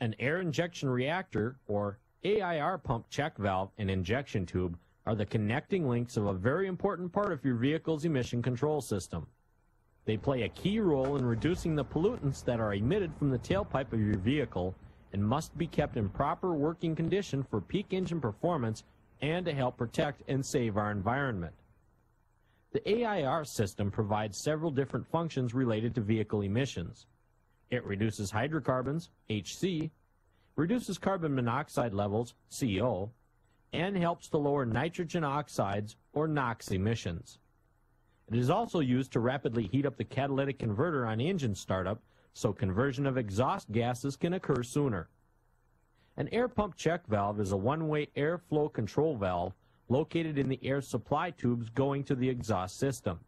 An air injection reactor, or A.I.R. pump check valve and injection tube, are the connecting links of a very important part of your vehicle's emission control system. They play a key role in reducing the pollutants that are emitted from the tailpipe of your vehicle and must be kept in proper working condition for peak engine performance and to help protect and save our environment. The A.I.R. system provides several different functions related to vehicle emissions. It reduces hydrocarbons, HC, reduces carbon monoxide levels, CO, and helps to lower nitrogen oxides, or NOx emissions. It is also used to rapidly heat up the catalytic converter on engine startup so conversion of exhaust gases can occur sooner. An air pump check valve is a one-way air flow control valve located in the air supply tubes going to the exhaust system.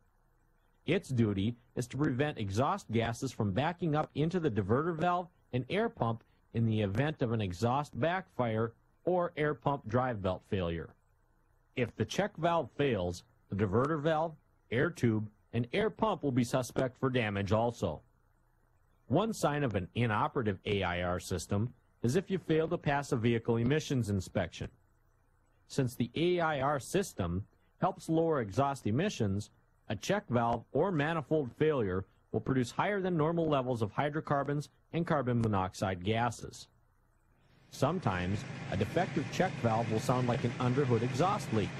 Its duty is to prevent exhaust gases from backing up into the diverter valve and air pump in the event of an exhaust backfire or air pump drive belt failure. If the check valve fails, the diverter valve, air tube, and air pump will be suspect for damage also. One sign of an inoperative A.I.R. system is if you fail to pass a vehicle emissions inspection. Since the A.I.R. system helps lower exhaust emissions, a check valve or manifold failure will produce higher than normal levels of hydrocarbons and carbon monoxide gases. Sometimes, a defective check valve will sound like an underhood exhaust leak.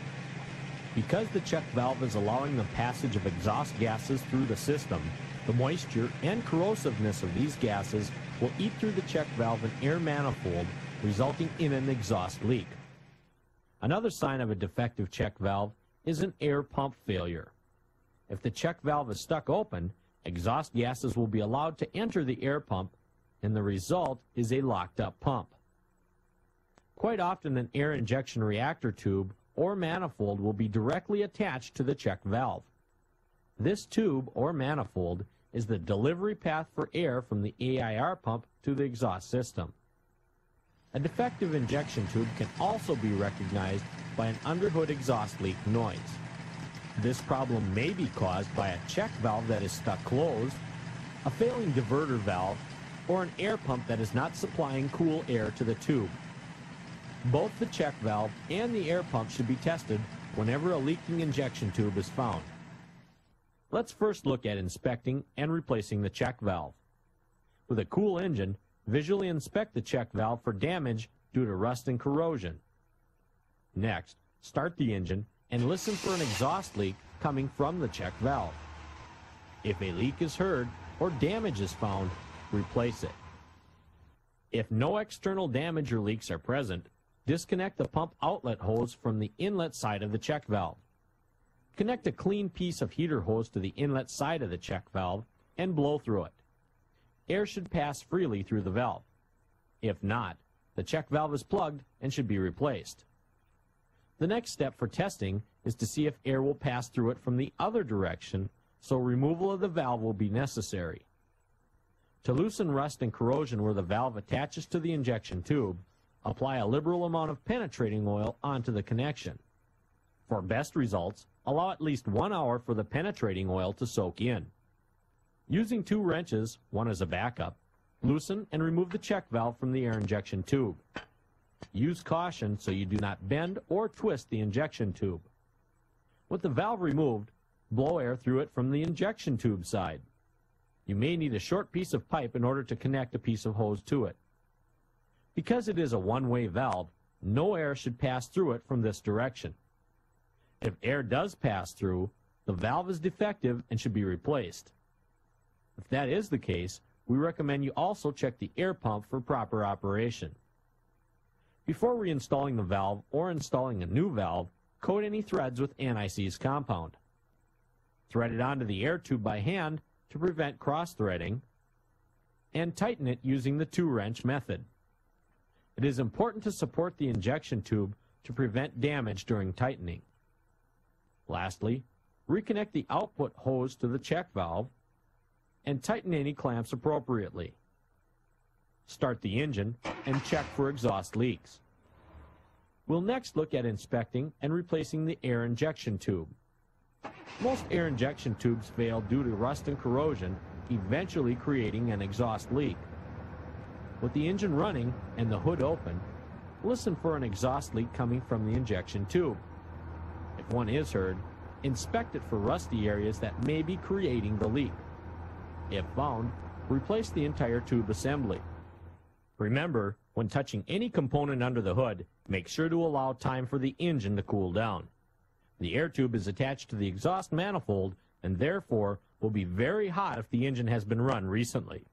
Because the check valve is allowing the passage of exhaust gases through the system, the moisture and corrosiveness of these gases will eat through the check valve and air manifold, resulting in an exhaust leak. Another sign of a defective check valve is an air pump failure. If the check valve is stuck open, exhaust gases will be allowed to enter the air pump, and the result is a locked-up pump. Quite often, an air injection reactor tube or manifold will be directly attached to the check valve. This tube or manifold is the delivery path for air from the A.I.R. pump to the exhaust system. A defective injection tube can also be recognized by an underhood exhaust leak noise. This problem may be caused by a check valve that is stuck closed, a failing diverter valve, or an air pump that is not supplying cool air to the tube. Both the check valve and the air pump should be tested whenever a leaking injection tube is found. Let's first look at inspecting and replacing the check valve. With a cool engine, visually inspect the check valve for damage due to rust and corrosion. Next, start the engine and listen for an exhaust leak coming from the check valve. If a leak is heard or damage is found, replace it. If no external damage or leaks are present, disconnect the pump outlet hose from the inlet side of the check valve. Connect a clean piece of heater hose to the inlet side of the check valve and blow through it. Air should pass freely through the valve. If not, the check valve is plugged and should be replaced. The next step for testing is to see if air will pass through it from the other direction, so removal of the valve will be necessary. To loosen rust and corrosion where the valve attaches to the injection tube, apply a liberal amount of penetrating oil onto the connection. For best results, allow at least 1 hour for the penetrating oil to soak in. Using 2 wrenches, one as a backup, loosen and remove the check valve from the air injection tube. Use caution so you do not bend or twist the injection tube. With the valve removed, blow air through it from the injection tube side. You may need a short piece of pipe in order to connect a piece of hose to it. Because it is a one-way valve, no air should pass through it from this direction. If air does pass through, the valve is defective and should be replaced. If that is the case, we recommend you also check the air pump for proper operation. Before reinstalling the valve or installing a new valve, coat any threads with anti-seize compound. Thread it onto the air tube by hand to prevent cross-threading, and tighten it using the 2-wrench method. It is important to support the injection tube to prevent damage during tightening. Lastly, reconnect the output hose to the check valve and tighten any clamps appropriately. Start the engine and check for exhaust leaks. We'll next look at inspecting and replacing the air injection tube. Most air injection tubes fail due to rust and corrosion, eventually creating an exhaust leak. With the engine running and the hood open, listen for an exhaust leak coming from the injection tube. If one is heard, inspect it for rusty areas that may be creating the leak. If found, replace the entire tube assembly. Remember, when touching any component under the hood, make sure to allow time for the engine to cool down. The air tube is attached to the exhaust manifold and therefore will be very hot if the engine has been run recently.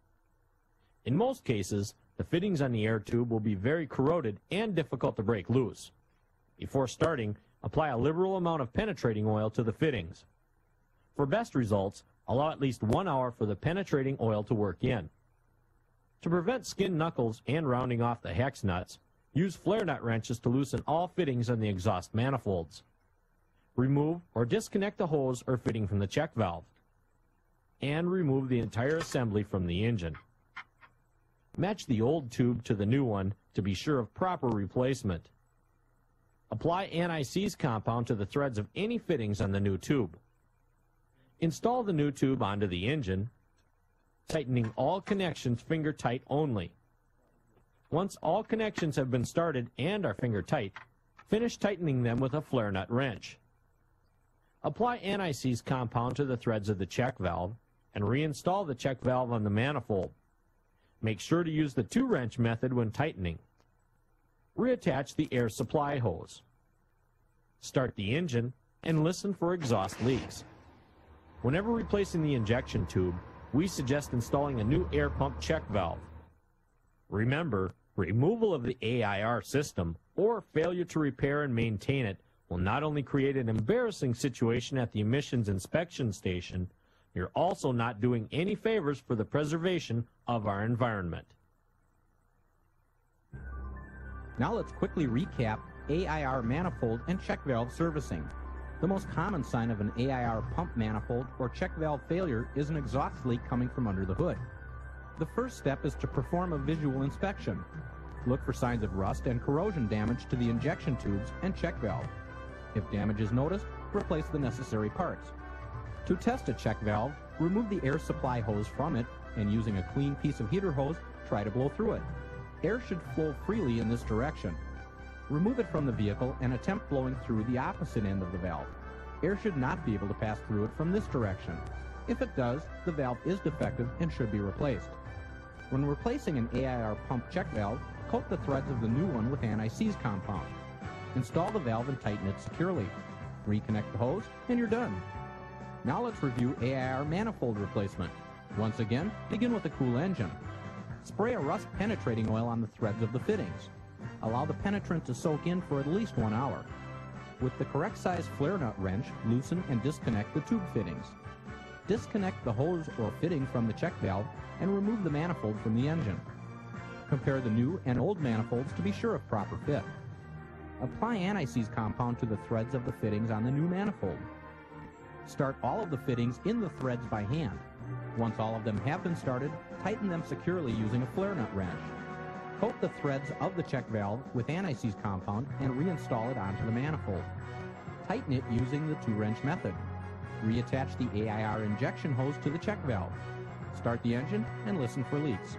In most cases, the fittings on the air tube will be very corroded and difficult to break loose. Before starting, apply a liberal amount of penetrating oil to the fittings. For best results, allow at least 1 hour for the penetrating oil to work in. To prevent skin knuckles and rounding off the hex nuts, use flare nut wrenches to loosen all fittings on the exhaust manifolds. Remove or disconnect the hose or fitting from the check valve. And remove the entire assembly from the engine. Match the old tube to the new one to be sure of proper replacement. Apply anti-seize compound to the threads of any fittings on the new tube. Install the new tube onto the engine, tightening all connections finger tight only. Once all connections have been started and are finger tight, finish tightening them with a flare nut wrench. Apply anti-seize compound to the threads of the check valve and reinstall the check valve on the manifold. Make sure to use the 2-wrench method when tightening. Reattach the air supply hose. Start the engine and listen for exhaust leaks. Whenever replacing the injection tube, we suggest installing a new air pump check valve. Remember, removal of the A.I.R system or failure to repair and maintain it will not only create an embarrassing situation at the emissions inspection station, you're also not doing any favors for the preservation of our environment. Now let's quickly recap A.I.R manifold and check valve servicing. The most common sign of an A.I.R pump manifold or check valve failure is an exhaust leak coming from under the hood. The first step is to perform a visual inspection. Look for signs of rust and corrosion damage to the injection tubes and check valve. If damage is noticed, replace the necessary parts. To test a check valve, remove the air supply hose from it and using a clean piece of heater hose, try to blow through it. Air should flow freely in this direction. Remove it from the vehicle and attempt blowing through the opposite end of the valve. Air should not be able to pass through it from this direction. If it does, the valve is defective and should be replaced. When replacing an A.I.R pump check valve, coat the threads of the new one with anti-seize compound. Install the valve and tighten it securely. Reconnect the hose and you're done. Now let's review A.I.R manifold replacement. Once again, begin with a cool engine. Spray a rust penetrating oil on the threads of the fittings. Allow the penetrant to soak in for at least 1 hour. With the correct size flare nut wrench, loosen and disconnect the tube fittings. Disconnect the hose or fitting from the check valve and remove the manifold from the engine. Compare the new and old manifolds to be sure of proper fit. Apply anti-seize compound to the threads of the fittings on the new manifold. Start all of the fittings in the threads by hand. Once all of them have been started, tighten them securely using a flare nut wrench. Coat the threads of the check valve with anti-seize compound and reinstall it onto the manifold. Tighten it using the 2-wrench method. Reattach the A.I.R injection hose to the check valve. Start the engine and listen for leaks.